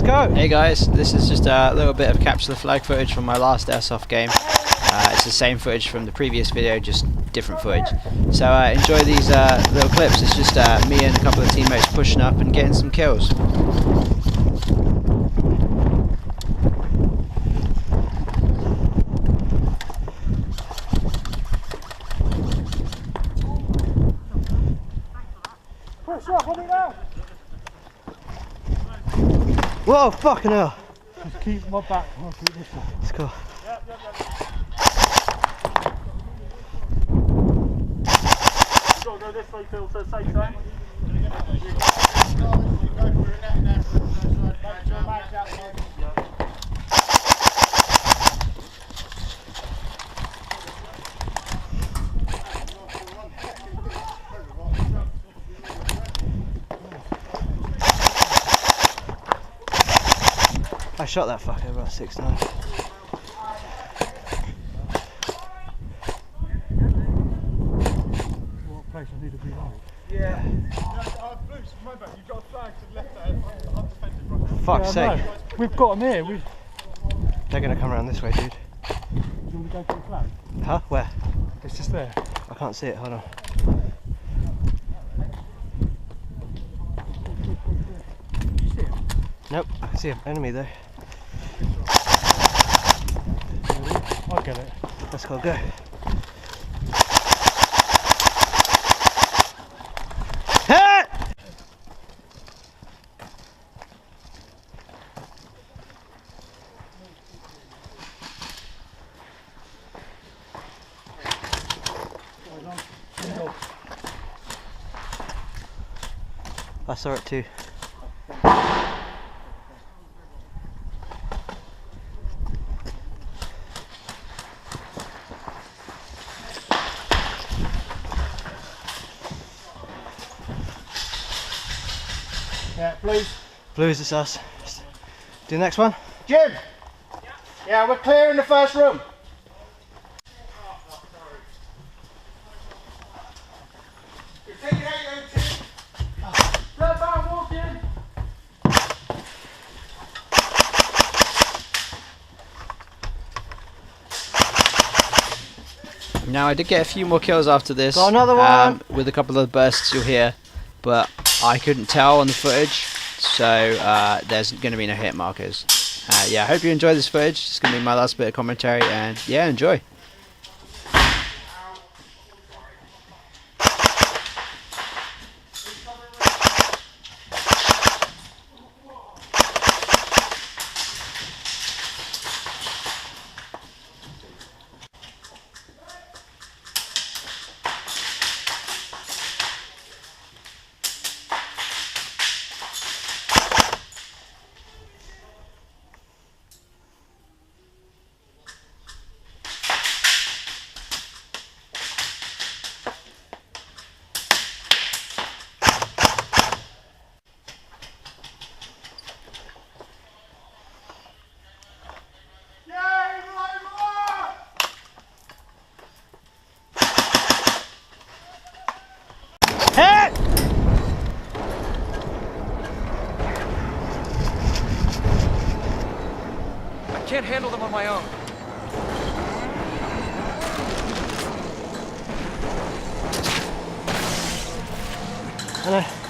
go! Hey guys, this is just a little bit of capture the flag footage from my last airsoft game. It's the same footage from the previous video, just different footage. So enjoy these little clips. It's just me and a couple of teammates pushing up and getting some kills. Whoa, fucking hell! Just keep my back. I'll keep this one. Let's go. Got to go this way, Phil, for the safe zone. I shot that fucker about 6 times. What place I need to be on? Yeah. Bruce, remember, you've got a flag to the left there, undefended right now. Fuck's sake. No. We've got them here. They're gonna come around this way, dude. Do you want to go for the flag? Huh? Where? It's just there. I can't see it, hold on. You see it? Nope, I can see an enemy there. I'll get it. Let's go, go. Hey! I saw it too. Yeah, please. Blues, it's us. Do the next one? Jim! Yeah, we're clear in the first room. Now I did get a few more kills after this. Got another one! With a couple of bursts you'll hear, but I couldn't tell on the footage, so there's going to be no hit markers. Yeah, I hope you enjoy this footage. It's going to be my last bit of commentary, and yeah, enjoy. Hey! I can't handle them on my own. I know.